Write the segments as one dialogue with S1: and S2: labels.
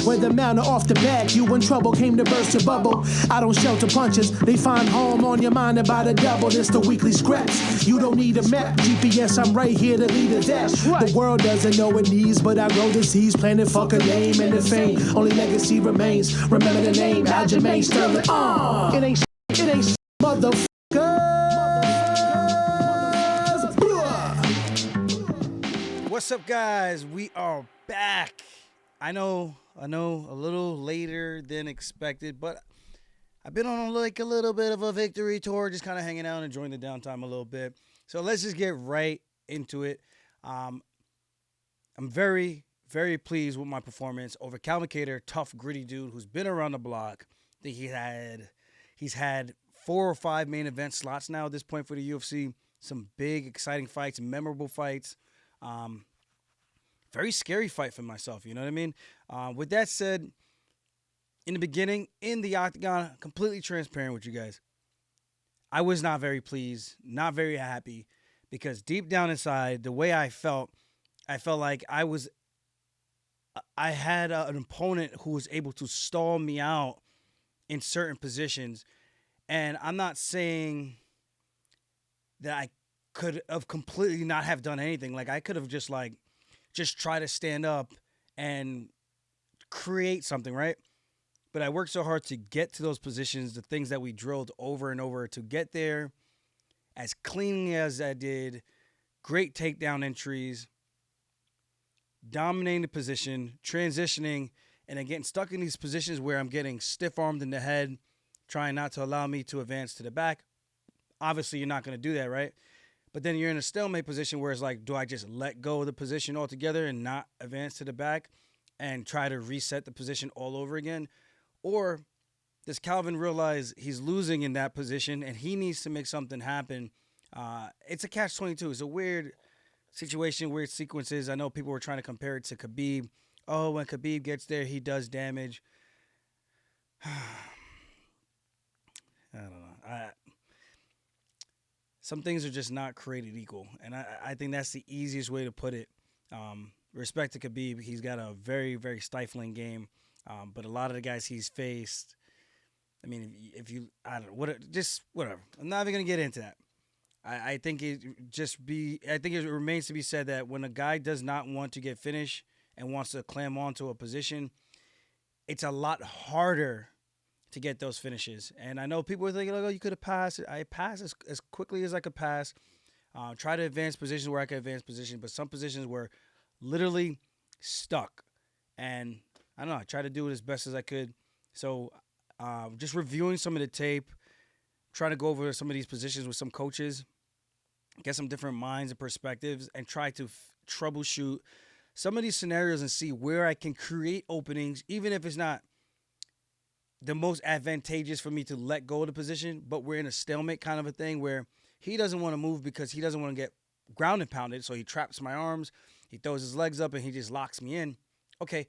S1: Where the manner off the back, you in trouble, came to burst your bubble. I don't shelter punches, they find home on your mind about a double. It's the weekly scraps. You don't need a map, GPS, I'm right here to lead a dash. The world doesn't know it needs, but I grow disease, planet fuck a name and the fame. Only legacy remains. Remember the name, Aljo Sterling. It ain't motherfuckers.
S2: What's up, guys? We are back. I know, a little later than expected, but I've been on like a little bit of a victory tour, just kind of hanging out and enjoying the downtime a little bit. So let's just get right into it. I'm very, very pleased with my performance over Calvin Kattar, tough, gritty dude who's been around the block. I think he's had 4 or 5 main event slots now at this point for the UFC. Some big, exciting fights, memorable fights. Very scary fight for myself, you know what I mean? With that said, in the beginning, in the octagon, completely transparent with you guys, I was not very pleased, not very happy, because deep down inside, the way I felt like I had an opponent who was able to stall me out in certain positions. And I'm not saying that I could have completely not have done anything. Like, I could have just try to stand up and create something, right? But I worked so hard to get to those positions, the things that we drilled over and over to get there, as cleanly as I did, great takedown entries, dominating the position, transitioning, and then getting stuck in these positions where I'm getting stiff-armed in the head, trying not to allow me to advance to the back. Obviously, you're not going to do that, right? But then you're in a stalemate position where it's like, do I just let go of the position altogether and not advance to the back and try to reset the position all over again? Or does Calvin realize he's losing in that position and he needs to make something happen? It's a catch-22. It's a weird situation, weird sequences. I know people were trying to compare it to Khabib. Oh, when Khabib gets there, he does damage. I don't know. Some things are just not created equal, and I think that's the easiest way to put it. Respect to Khabib, he's got a very, very stifling game, but a lot of the guys he's faced, I mean, I don't know, whatever. I'm not even gonna get into that. I think it remains to be said that when a guy does not want to get finished and wants to clam onto a position, it's a lot harder to get those finishes. And I know people were thinking, like, oh, you could have passed it. I passed as quickly as I could pass. Try to advance positions where I could advance positions, but some positions were literally stuck. And I don't know, I tried to do it as best as I could. So just reviewing some of the tape, trying to go over some of these positions with some coaches, get some different minds and perspectives, and try to troubleshoot some of these scenarios and see where I can create openings, even if it's not the most advantageous for me to let go of the position, but we're in a stalemate kind of a thing where he doesn't want to move because he doesn't want to get ground and pounded, so he traps my arms, he throws his legs up, and he just locks me in. Okay,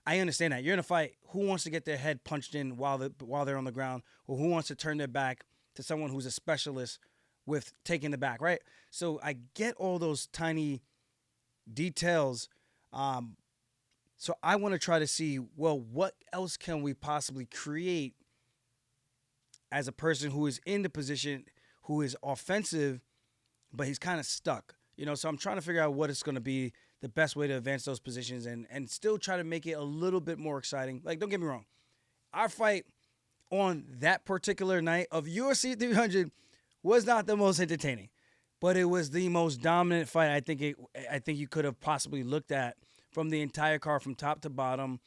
S2: I understand that. You're in a fight. Who wants to get their head punched in while they're on the ground, or who wants to turn their back to someone who's a specialist with taking the back, right? So I get all those tiny details. So I want to try to see, well, what else can we possibly create as a person who is in the position, who is offensive, but he's kind of stuck. You know, so I'm trying to figure out what it's going to be the best way to advance those positions and still try to make it a little bit more exciting. Like, don't get me wrong. Our fight on that particular night of UFC 300 was not the most entertaining, but it was the most dominant fight I think you could have possibly looked at from the entire card, from top to bottom.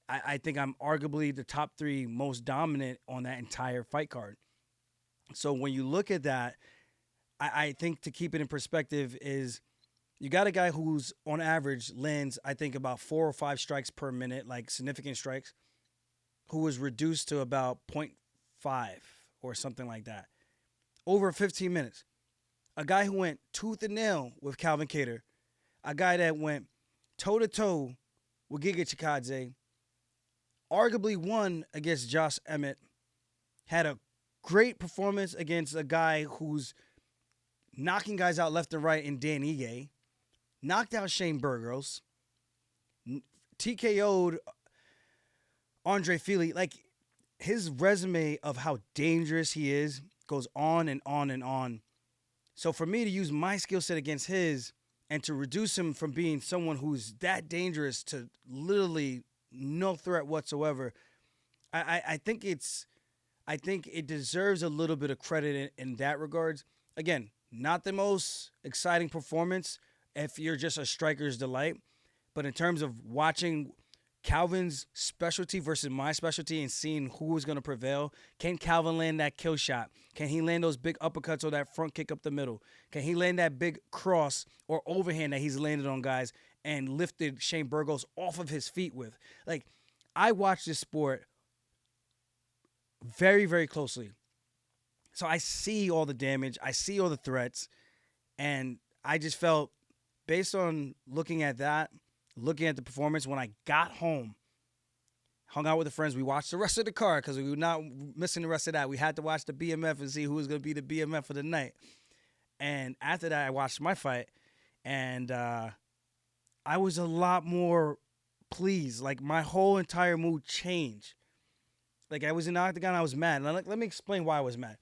S2: I think I'm arguably the top 3 most dominant on that entire fight card. So when you look at that, I think to keep it in perspective is you got a guy who's on average lands, I think, about 4 or 5 strikes per minute, like significant strikes, who was reduced to about 0.5 or something like that over 15 minutes. A guy who went tooth and nail with Calvin Kattar, a guy that went toe-to-toe with Giga Chikadze, arguably won against Josh Emmett, had a great performance against a guy who's knocking guys out left and right in Dan Ige, knocked out Shane Burgos, TKO'd Andre Fili, like his resume of how dangerous he is goes on and on and on. So for me to use my skill set against his and to reduce him from being someone who's that dangerous to literally no threat whatsoever, I think it deserves a little bit of credit in that regards. Again, not the most exciting performance if you're just a striker's delight, but in terms of watching Calvin's specialty versus my specialty and seeing who was going to prevail, can Calvin land that kill shot? Can he land those big uppercuts or that front kick up the middle? Can he land that big cross or overhand that he's landed on guys and lifted Shane Burgos off of his feet with? Like, I watch this sport very, very closely. So I see all the damage. I see all the threats. And I just felt, based on looking at that, looking at the performance, when I got home, hung out with the friends, we watched the rest of the card because we were not missing the rest of that. We had to watch the BMF and see who was going to be the BMF for the night. And after that, I watched my fight, and I was a lot more pleased. Like, my whole entire mood changed. Like, I was in the octagon, I was mad. And let me explain why I was mad.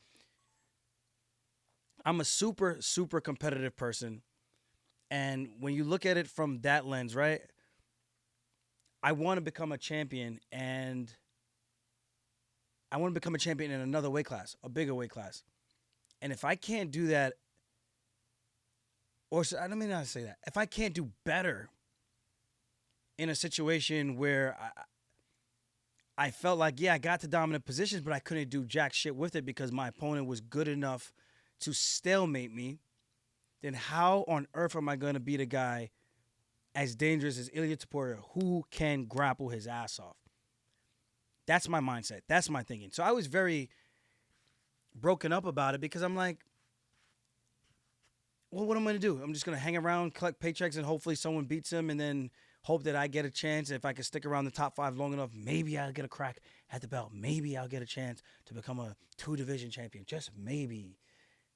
S2: I'm a super, super competitive person. And when you look at it from that lens, right, I want to become a champion, and I want to become a champion in another weight class, a bigger weight class. And if I can't do that, or I don't mean not to say that, if I can't do better in a situation where I felt like, yeah, I got to dominant positions, but I couldn't do jack shit with it because my opponent was good enough to stalemate me, then how on earth am I going to be the guy as dangerous as Ilia Topuria who can grapple his ass off? That's my mindset. That's my thinking. So I was very broken up about it because I'm like, well, what am I going to do? I'm just going to hang around, collect paychecks, and hopefully someone beats him, and then hope that I get a chance. If I can stick around the top 5 long enough, maybe I'll get a crack at the belt. Maybe I'll get a chance to become a 2-division champion. Just maybe.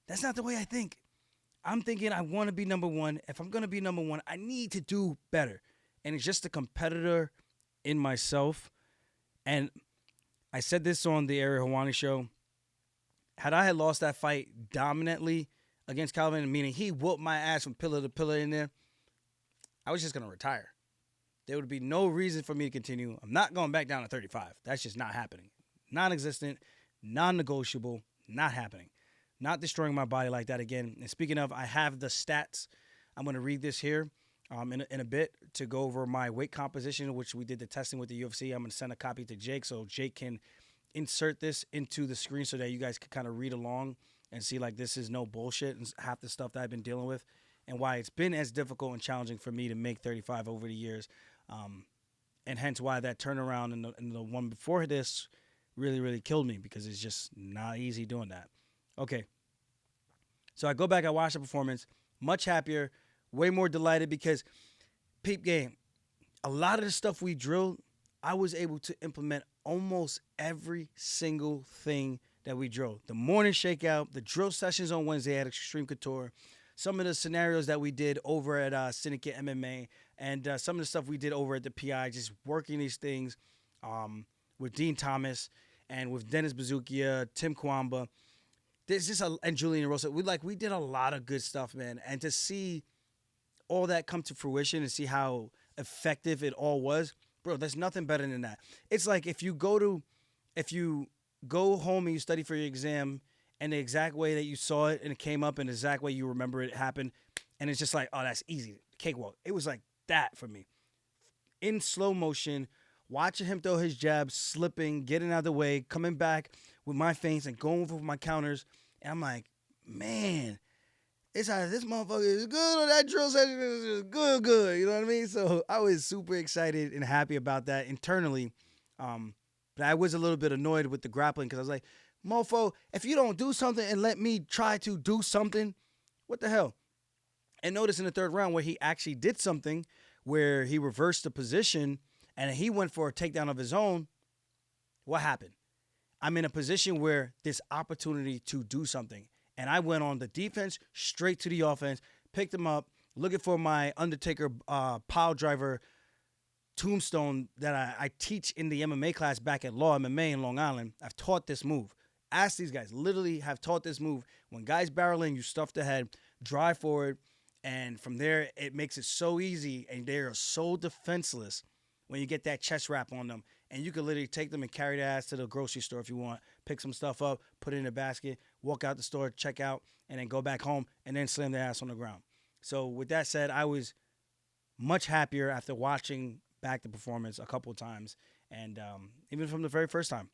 S2: That's not the way I think. I'm thinking I want to be number one. If I'm going to be number one, I need to do better. And it's just a competitor in myself. And I said this on the Ariel Helwani show. Had I had lost that fight dominantly against Calvin, meaning he whooped my ass from pillar to pillar in there, I was just going to retire. There would be no reason for me to continue. I'm not going back down to 35. That's just not happening. Non-existent, non-negotiable, not happening. Not destroying my body like that again. And speaking of, I have the stats. I'm going to read this here in a bit to go over my weight composition, which we did the testing with the UFC. I'm going to send a copy to Jake so Jake can insert this into the screen so that you guys can kind of read along and see like this is no bullshit and half the stuff that I've been dealing with and why it's been as difficult and challenging for me to make 35 over the years. And hence why that turnaround in the one before this really, really killed me because it's just not easy doing that. Okay, so I go back, I watch the performance, much happier, way more delighted because, peep game, a lot of the stuff we drilled, I was able to implement almost every single thing that we drilled. The morning shakeout, the drill sessions on Wednesday at Extreme Couture, some of the scenarios that we did over at Syndicate MMA, and some of the stuff we did over at the PI, just working these things with Dean Thomas and with Dennis Bazookia, Tim Kwamba. There's just and Julian Rosa. We did a lot of good stuff, man. And to see all that come to fruition and see how effective it all was, bro, there's nothing better than that. It's like if you go home and you study for your exam and the exact way that you saw it and it came up and the exact way you remember it happened, and it's just like, oh, that's easy. Cakewalk. It was like that for me. In slow motion, watching him throw his jabs, slipping, getting out of the way, coming back with my feints and going over my counters. And I'm like, man, it's either this motherfucker is good or that drill session is good. You know what I mean? So I was super excited and happy about that internally. But I was a little bit annoyed with the grappling because I was like, mofo, if you don't do something and let me try to do something, what the hell? And notice in the third round where he actually did something where he reversed the position and he went for a takedown of his own, what happened? I'm in a position where this opportunity to do something. And I went on the defense, straight to the offense, picked him up, looking for my Undertaker pile driver tombstone that I teach in the MMA class back at Law MMA in Long Island. I've taught this move. Ask these guys. Literally have taught this move. When guys barrel in, you stuff the head, drive forward, and from there, it makes it so easy, and they are so defenseless when you get that chest wrap on them. And you can literally take them and carry their ass to the grocery store if you want, pick some stuff up, put it in a basket, walk out the store, check out, and then go back home, and then slam their ass on the ground. So with that said, I was much happier after watching back the performance a couple of times, and even from the very first time.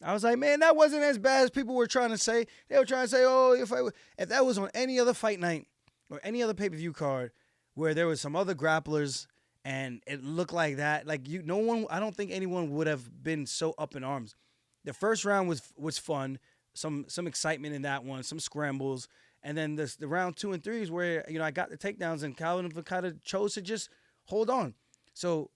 S2: I was like, man, that wasn't as bad as people were trying to say. They were trying to say, oh, if that was on any other fight night or any other pay-per-view card where there was some other grapplers and it looked like that, like I don't think anyone would have been so up in arms. The first round was fun, some excitement in that one, some scrambles, and then the round 2 and 3 is where I got the takedowns and Calvin kind of chose to just hold on. So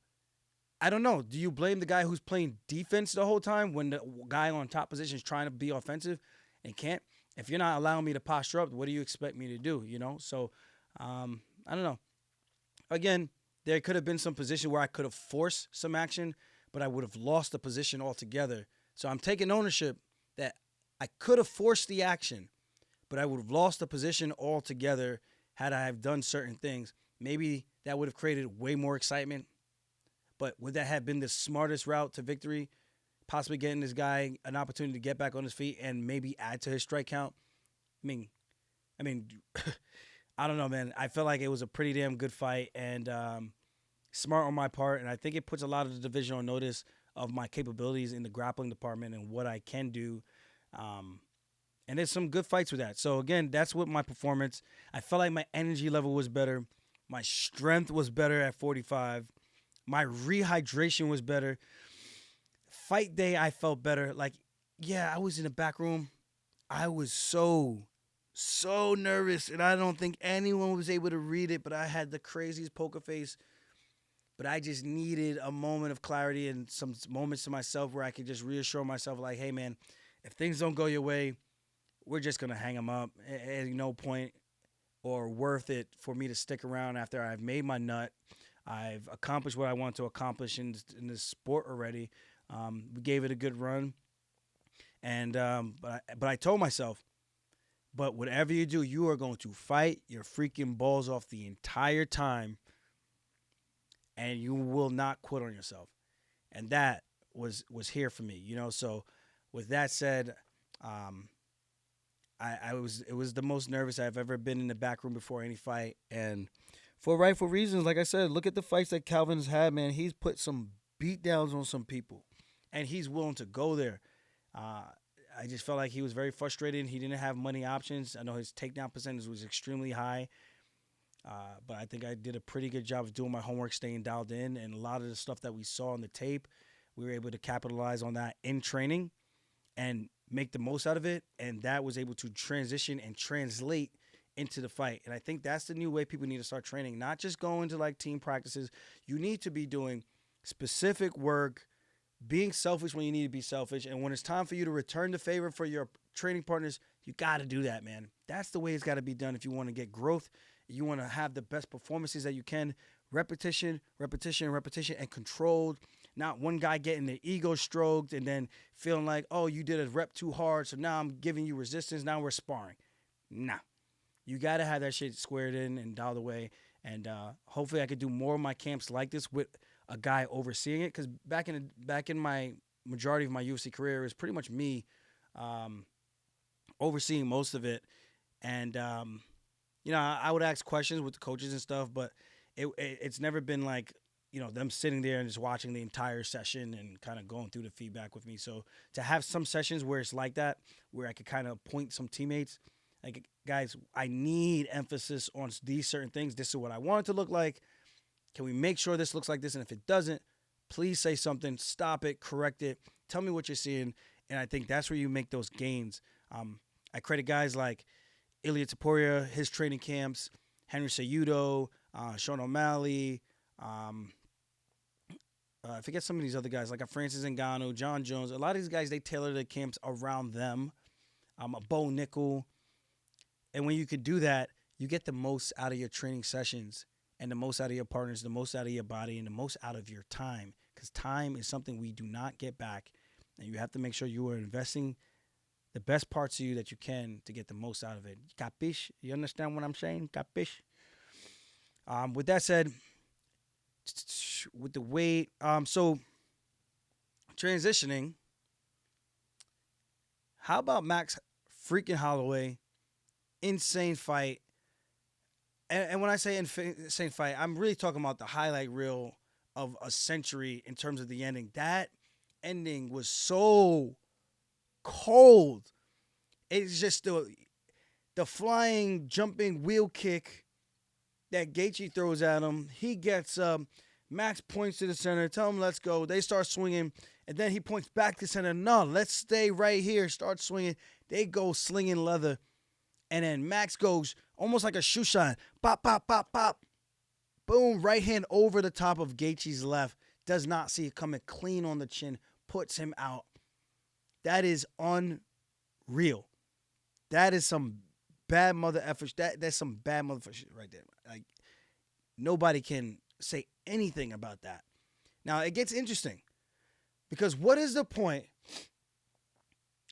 S2: I don't know. Do you blame the guy who's playing defense the whole time when the guy on top position is trying to be offensive and can't? If you're not allowing me to posture up, what do you expect me to do? So I don't know. Again, there could have been some position where I could have forced some action, but I would have lost the position altogether. So I'm taking ownership that I could have forced the action, but I would have lost the position altogether had I have done certain things. Maybe that would have created way more excitement. But would that have been the smartest route to victory? Possibly getting this guy an opportunity to get back on his feet and maybe add to his strike count? I mean, I don't know, man. I felt like it was a pretty damn good fight and smart on my part. And I think it puts a lot of the division on notice of my capabilities in the grappling department and what I can do. And there's some good fights with that. So, again, that's what my performance. I felt like my energy level was better. My strength was better at 45. My rehydration was better. Fight day, I felt better. Like, yeah, I was in the back room. I was so nervous, and I don't think anyone was able to read it, but I had the craziest poker face. But I just needed a moment of clarity and some moments to myself where I could just reassure myself, like, hey, man, if things don't go your way, we're just going to hang them up. At no point or worth it for me to stick around after I've made my nut. I've accomplished what I want to accomplish in this sport already. We gave it a good run. And but I told myself, but whatever you do, you are going to fight your freaking balls off the entire time, and you will not quit on yourself. And that was here for me, So with that said, it was the most nervous I've ever been in the back room before any fight, and for rightful reasons. Like I said, look at the fights that Calvin's had, man. He's put some beatdowns on some people, and he's willing to go there. I just felt like he was very frustrated. He didn't have money options. I know his takedown percentage was extremely high, but I think I did a pretty good job of doing my homework, staying dialed in, and a lot of the stuff that we saw on the tape, we were able to capitalize on that in training and make the most out of it, and that was able to transition and translate into the fight. And I think that's the new way people need to start training, not just going to like team practices. You need to be doing specific work, being selfish when you need to be selfish, and when it's time for you to return the favor for your training partners, you got to do that, man. That's the way it's got to be done if you want to get growth, you want to have the best performances that you can. Repetition, repetition, repetition, and controlled. Not one guy getting their ego stroked and then feeling like, oh, you did a rep too hard, so now I'm giving you resistance, now we're sparring. Nah. You got to have that shit squared in and dialed away. And hopefully I could do more of my camps like this with a guy overseeing it. Because back in my majority of my UFC career, it was pretty much me overseeing most of it. And, I would ask questions with the coaches and stuff, but it's never been like, them sitting there and just watching the entire session and kind of going through the feedback with me. So to have some sessions where it's like that, where I could kind of point some teammates, like, guys, I need emphasis on these certain things. This is what I want it to look like. Can we make sure this looks like this? And if it doesn't, please say something. Stop it. Correct it. Tell me what you're seeing. And I think that's where you make those gains. I credit guys like Ilia Taporia, his training camps, Henry Cejudo, Sean O'Malley. I forget some of these other guys, like Francis Ngannou, John Jones. A lot of these guys, they tailor their camps around them. Bo Nickel. And when you could do that, you get the most out of your training sessions. and the most out of your partners, the most out of your body, and the most out of your time. Because time is something we do not get back. And you have to make sure you are investing the best parts of you that you can to get the most out of it. Capiche? You understand what I'm saying? Capiche? With that said, with the weight, so transitioning, how about Max freaking Holloway? Insane fight. And when I say insane fight, I'm really talking about the highlight reel of a century in terms of the ending. That ending was so cold. It's just the flying, jumping wheel kick that Gaethje throws at him. He gets up. Max points to the center. Tell him, let's go. They start swinging. And then he points back to center. No, let's stay right here. Start swinging. They go slinging leather. And then Max goes almost like a shoe shine. Pop, pop, pop, pop. Boom. Right hand over the top of Gaethje's left. Does not see it coming. Clean on the chin. Puts him out. That is unreal. That is some bad mother efforts. That's some bad motherfucker shit right there. Like, nobody can say anything about that. Now, it gets interesting. Because what is the point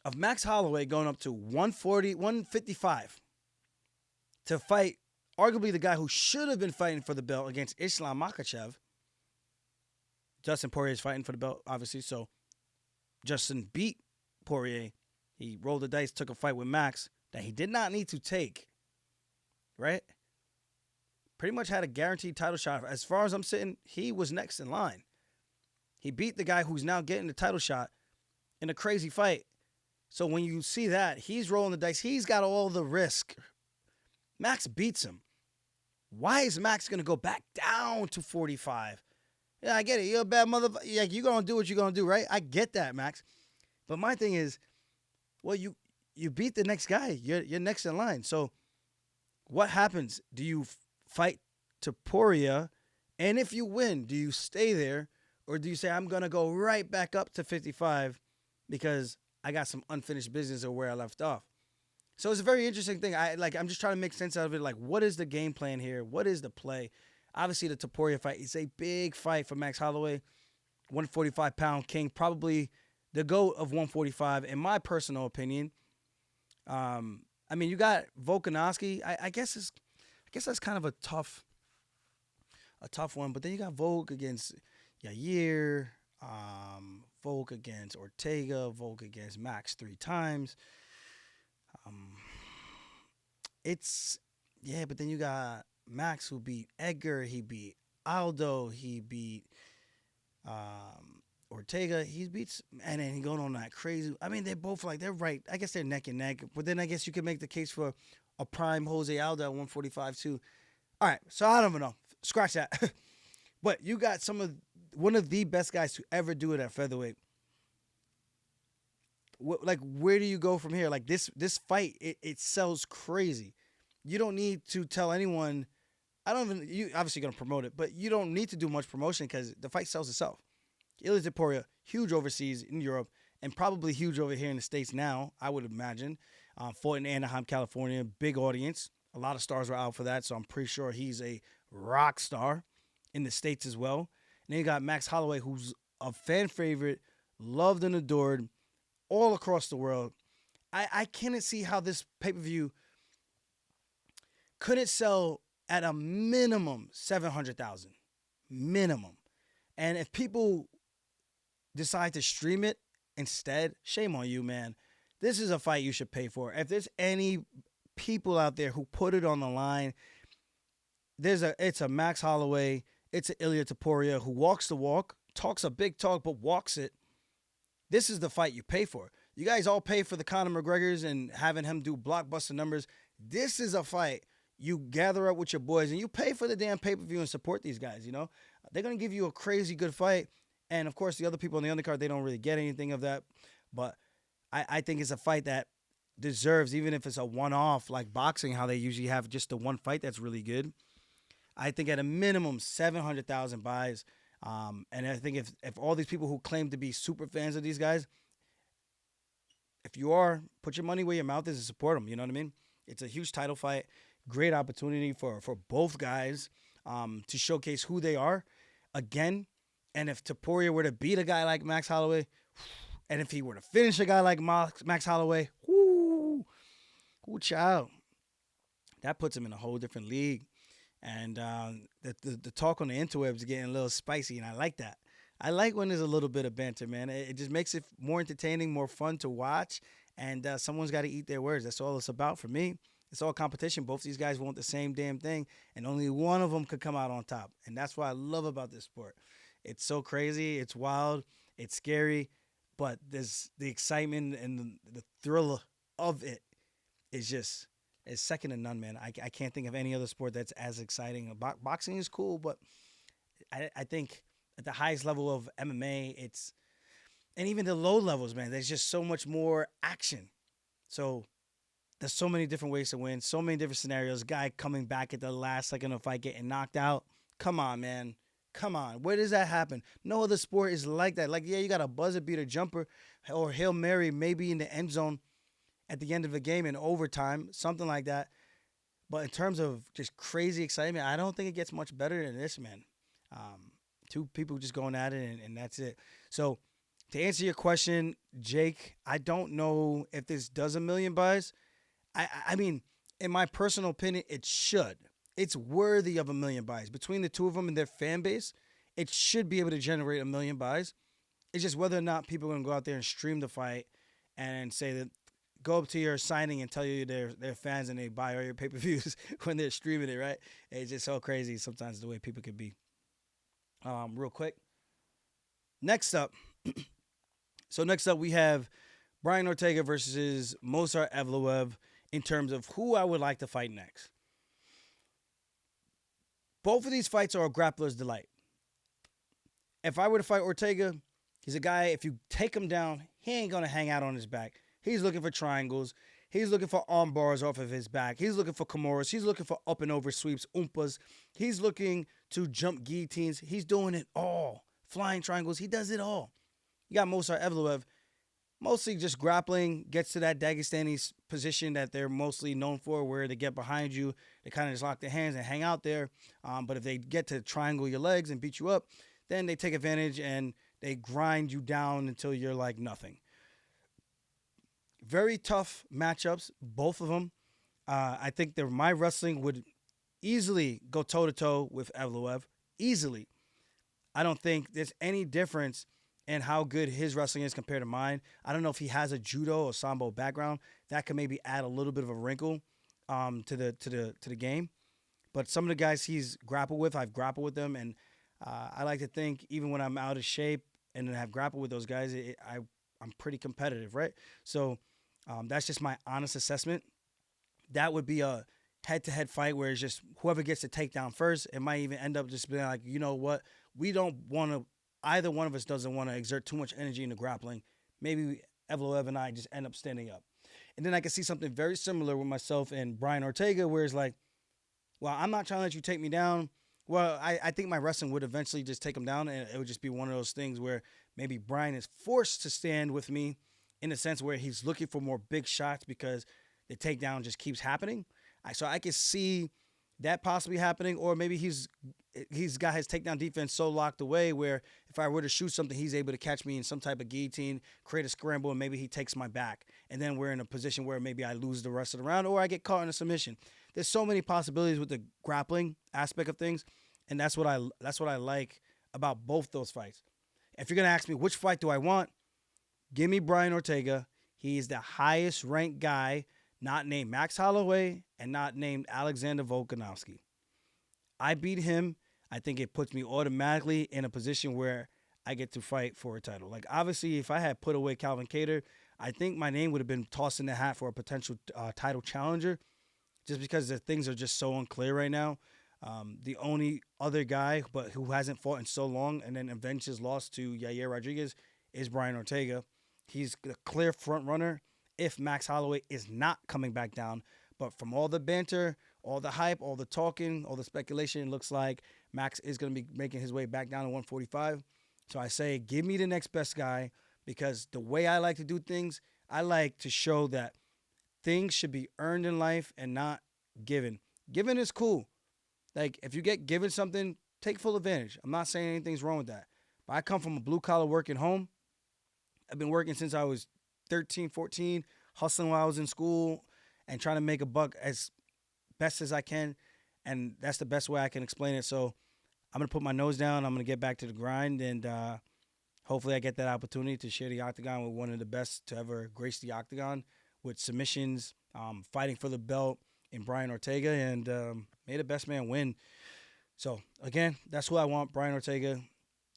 S2: of Max Holloway going up to 140, 155 to fight arguably the guy who should have been fighting for the belt against Islam Makhachev? Dustin Poirier is fighting for the belt, obviously. So Justin beat Poirier. He rolled the dice, took a fight with Max that he did not need to take, right? Pretty much had a guaranteed title shot. As far as I'm sitting, he was next in line. He beat the guy who's now getting the title shot in a crazy fight. So when you see that, he's rolling the dice. He's got all the risk. Max beats him. Why is Max going to go back down to 45? Yeah, I get it. You're a bad motherfucker. Like, you're going to do what you're going to do, right? I get that, Max. But my thing is, well, you beat the next guy. You're next in line. So what happens? Do you fight to Poirier? And if you win, do you stay there? Or do you say, I'm going to go right back up to 55 because I got some unfinished business or where I left off? So it's a very interesting thing. I'm just trying to make sense out of it. Like, what is the game plan here? What is the play? Obviously, the Topuria fight is a big fight for Max Holloway. 145-pound king, probably the GOAT of 145, in my personal opinion. I mean, you got Volkanovski. I guess that's kind of a tough one. But then you got Volk against Yair, Volk against Ortega, Volk against Max 3 times. But then you got Max who beat Edgar, he beat Aldo, he beat Ortega, he beats, and then he going on that crazy. I mean, they're both like, they're right. I guess they're neck and neck, but then I guess you could make the case for a prime Jose Aldo at 145 too. All right, so I don't even know. Scratch that. But you got one of the best guys to ever do it at featherweight. Like, where do you go from here? Like, this fight, it sells crazy. You don't need to tell anyone. You obviously going to promote it, but you don't need to do much promotion because the fight sells itself. Ilia Poirier, huge overseas in Europe and probably huge over here in the States now, I would imagine. Fought in Anaheim, California, big audience. A lot of stars were out for that, so I'm pretty sure he's a rock star in the States as well. And then you got Max Holloway, who's a fan favorite, loved and adored all across the world. I cannot see how this pay-per-view couldn't sell at a minimum 700,000. Minimum. And if people decide to stream it instead, shame on you, man. This is a fight you should pay for. If there's any people out there who put it on the line, it's a Max Holloway, it's an Ilia Topuria who walks the walk, talks a big talk, but walks it. This is the fight you pay for. You guys all pay for the Conor McGregors and having him do blockbuster numbers. This is a fight you gather up with your boys and you pay for the damn pay-per-view and support these guys, you know? They're going to give you a crazy good fight. And, of course, the other people on the undercard, they don't really get anything of that. But I think it's a fight that deserves, even if it's a one-off, like boxing, how they usually have just the one fight that's really good. I think at a minimum, 700,000 buys. And I think if all these people who claim to be super fans of these guys, if you are, put your money where your mouth is and support them. You know what I mean? It's a huge title fight. Great opportunity for both guys. to showcase who they are again. And if Topuria were to beat a guy like Max Holloway, and if he were to finish a guy like Max Holloway, whoo, child, that puts him in a whole different league. And the talk on the interwebs is getting a little spicy, and I like that. I like when there's a little bit of banter, man. It just makes it more entertaining, more fun to watch, and someone's got to eat their words. That's all it's about for me. It's all competition. Both these guys want the same damn thing, and only one of them could come out on top. And that's what I love about this sport. It's so crazy. It's wild. It's scary. But there's the excitement and the thrill of it is just is second to none, man. I can't think of any other sport that's as exciting. Boxing is cool, but I think at the highest level of MMA, and even the low levels, man, there's just so much more action. So there's so many different ways to win, so many different scenarios. Guy coming back at the last second of a fight, getting knocked out. Come on, man. Come on. Where does that happen? No other sport is like that. Like, yeah, you got a buzzer beater jumper or Hail Mary maybe in the end zone at the end of the game in overtime, something like that. But in terms of just crazy excitement, I don't think it gets much better than this, man. Two people just going at it, and that's it. So to answer your question, Jake, I don't know if this does a million buys. I mean, in my personal opinion, it should. It's worthy of a million buys. Between the two of them and their fan base, it should be able to generate a million buys. It's just whether or not people are going to go out there and stream the fight and say that, go up to your signing and tell you they're fans and they buy all your pay-per-views when they're streaming it, right? It's just so crazy sometimes the way people can be. Real quick. Next up we have Brian Ortega versus Movsar Evloev in terms of who I would like to fight next. Both of these fights are a grappler's delight. If I were to fight Ortega, he's a guy, if you take him down, he ain't going to hang out on his back. He's looking for triangles. He's looking for arm bars off of his back. He's looking for Kimuras. He's looking for up and over sweeps, umpas. He's looking to jump guillotines. He's doing it all. Flying triangles. He does it all. You got Movsar Evloev, mostly just grappling, gets to that Dagestani position that they're mostly known for, where they get behind you, they kind of just lock their hands and hang out there. But if they get to triangle your legs and beat you up, then they take advantage and they grind you down until you're like nothing. Very tough matchups, both of them. I think that my wrestling would easily go toe-to-toe with Evloev. Easily. I don't think there's any difference in how good his wrestling is compared to mine. I don't know if he has a judo or sambo background. That could maybe add a little bit of a wrinkle to the game. But some of the guys he's grappled with, I've grappled with them, and I like to think even when I'm out of shape and have grappled with those guys, I'm pretty competitive, right? So that's just my honest assessment. That would be a head-to-head fight where it's just whoever gets the takedown first. It might even end up just being like, you know what? We don't want to, either one of us doesn't want to exert too much energy into grappling. Maybe Evloev and I just end up standing up. And then I can see something very similar with myself and Brian Ortega, where it's like, well, I'm not trying to let you take me down. Well, I think my wrestling would eventually just take him down, and it would just be one of those things where maybe Brian is forced to stand with me in the sense where he's looking for more big shots because the takedown just keeps happening. So I could see that possibly happening, or maybe he's got his takedown defense so locked away where if I were to shoot something, he's able to catch me in some type of guillotine, create a scramble, and maybe he takes my back. And then we're in a position where maybe I lose the rest of the round or I get caught in a submission. There's so many possibilities with the grappling aspect of things, and that's what I like about both those fights. If you're going to ask me which fight do I want, give me Brian Ortega. He's the highest ranked guy, not named Max Holloway and not named Alexander Volkanovski. I beat him. I think it puts me automatically in a position where I get to fight for a title. Like, obviously, if I had put away Calvin Kattar, I think my name would have been tossed in the hat for a potential title challenger, just because the things are just so unclear right now. The only other guy but who hasn't fought in so long and then avenged his loss to Yair Rodriguez is Brian Ortega. He's the clear front runner if Max Holloway is not coming back down. But from all the banter, all the hype, all the talking, all the speculation, it looks like Max is going to be making his way back down to 145. So I say, give me the next best guy, because the way I like to do things, I like to show that things should be earned in life and not given. Given is cool. Like, if you get given something, take full advantage. I'm not saying anything's wrong with that. But I come from a blue-collar working home. I've been working since I was 13, 14, hustling while I was in school and trying to make a buck as best as I can. And that's the best way I can explain it. So I'm going to put my nose down. I'm going to get back to the grind. And hopefully I get that opportunity to share the octagon with one of the best to ever grace the octagon with submissions, fighting for the belt in Brian Ortega. And may the best man win. So, again, that's who I want, Brian Ortega.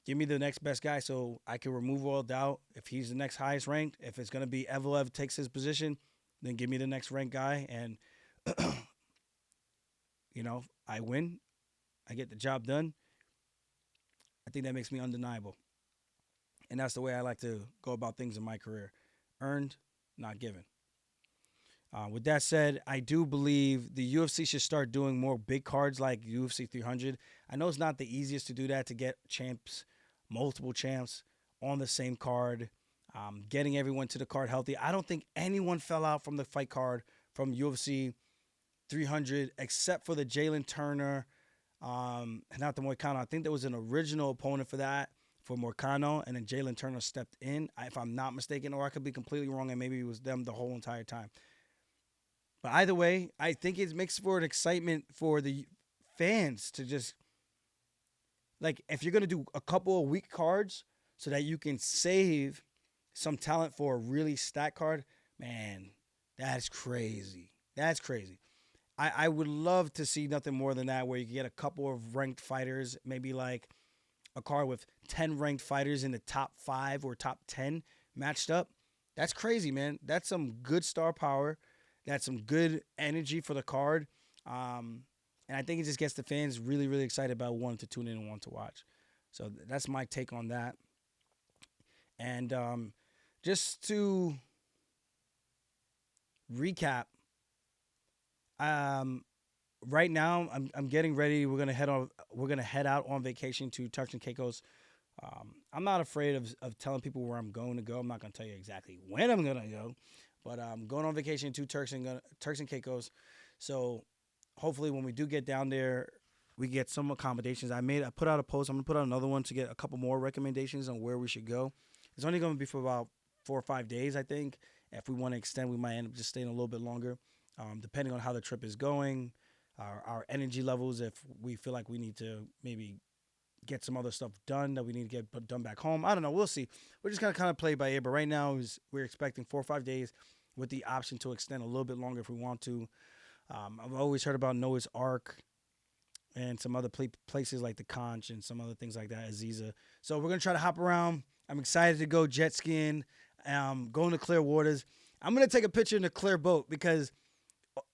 S2: Give me the next best guy so I can remove all doubt. If he's the next highest ranked, if it's going to be Evloev takes his position, then give me the next ranked guy. And, I win. I get the job done. I think that makes me undeniable. And that's the way I like to go about things in my career. Earned, not given. With that said, I do believe the UFC should start doing more big cards like UFC 300. I know it's not the easiest to do that, to get champs, multiple champs on the same card, getting everyone to the card healthy. I don't think anyone fell out from the fight card from UFC 300 except for the Jalen Turner, not the Moicano. I think there was an original opponent for that, for Moicano, and then Jalen Turner stepped in, if I'm not mistaken, or I could be completely wrong, and maybe it was them the whole entire time. But either way, I think it makes for an excitement for the fans to just, like, if you're going to do a couple of weak cards so that you can save some talent for a really stacked card, man, that's crazy. That's crazy. I would love to see nothing more than that, where you can get a couple of ranked fighters, maybe like a card with 10 ranked fighters in the top 5 or top 10 matched up. That's crazy, man. That's some good star power. That's some good energy for the card. And I think it just gets the fans really, really excited about wanting to tune in and want to watch. So that's my take on that. And just to recap, right now I'm getting ready. We're gonna head out on vacation to Turks and Caicos. I'm not afraid of telling people where I'm going to go. I'm not gonna tell you exactly when I'm gonna go, but I'm going on vacation to Turks and Caicos. So hopefully when we do get down there, we get some accommodations. I put out a post. I'm gonna put out another one to get a couple more recommendations on where we should go. It's only gonna be for about 4 or 5 days, I think. If we want to extend, we might end up just staying a little bit longer, depending on how the trip is going, our energy levels. If we feel like we need to maybe get some other stuff done that we need to get done back home, I don't know. We'll see. We're just gonna kind of play by ear. But right now, we're expecting 4 or 5 days, with the option to extend a little bit longer if we want to. I've always heard about Noah's Ark and some other places like the Conch and some other things like that, Aziza. So we're going to try to hop around. I'm excited to go jet skiing, going to clear waters. I'm going to take a picture in the clear boat because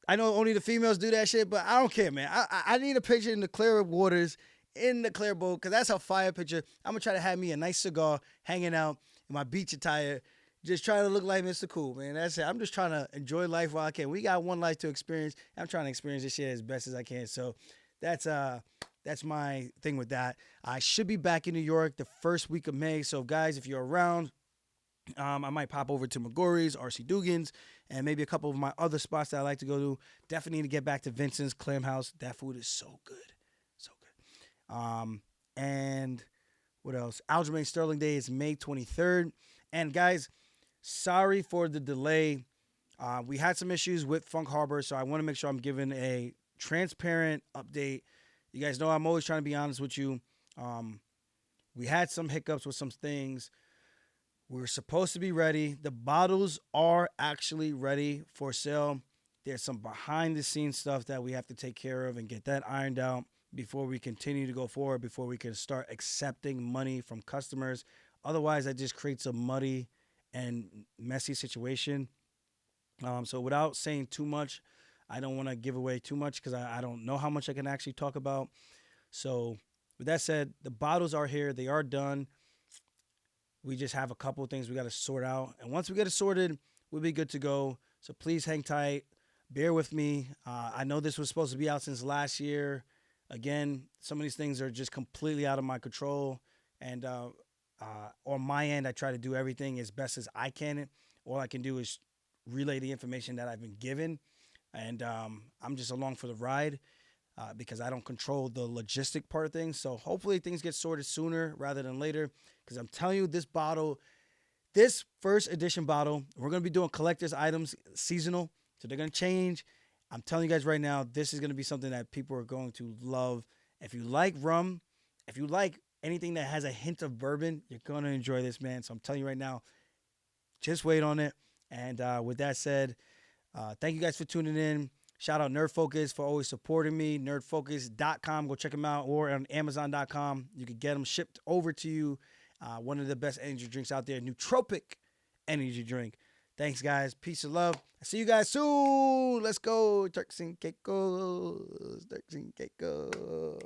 S2: I know only the females do that shit, but I don't care, man. I need a picture in the clear waters, in the clear boat, because that's a fire picture. I'm going to try to have me a nice cigar hanging out in my beach attire, just trying to look like Mr. Cool, man. That's it. I'm just trying to enjoy life while I can. We got one life to experience. I'm trying to experience this shit as best as I can. So that's my thing with that. I should be back in New York the first week of May. So guys, if you're around, I might pop over to McGorry's, RC Dugan's, and maybe a couple of my other spots that I like to go to. Definitely need to get back to Vincent's Clam House. That food is so good. So good. And what else? Aljamain Sterling Day is May 23rd. And guys, sorry for the delay. We had some issues with Funk Harbor, so I want to make sure I'm giving a transparent update. You guys know I'm always trying to be honest with you. We had some hiccups with some things. We were supposed to be ready. The bottles are actually ready for sale. There's some behind-the-scenes stuff that we have to take care of and get that ironed out before we continue to go forward, before we can start accepting money from customers. Otherwise, that just creates a muddy and messy situation. So without saying too much, I don't want to give away too much because I don't know how much I can actually talk about. So with that said, the bottles are here. They are done. We just have a couple of things we got to sort out. And once we get it sorted, we'll be good to go. So please hang tight. Bear with me. I know this was supposed to be out since last year. Again, some of these things are just completely out of my control. And on my end, I try to do everything as best as I can. All I can do is relay the information that I've been given. And I'm just along for the ride. because I don't control the logistic part of things. So hopefully things get sorted sooner rather than later, because I'm telling you, this first edition bottle, we're going to be doing collector's items seasonal, so they're going to change. I'm telling you guys right now, this is going to be something that people are going to love. If you like rum, if you like anything that has a hint of bourbon, you're going to enjoy this, man. So I'm telling you right now, just wait on it. And with that said, thank you guys for tuning in. Shout out Nerd Focus for always supporting me. Nerdfocus.com. Go check them out. Or on Amazon.com. You can get them shipped over to you. One of the best energy drinks out there. Nootropic energy drink. Thanks, guys. Peace and love. I'll see you guys soon. Let's go. Turks and Caicos. Turks and Caicos.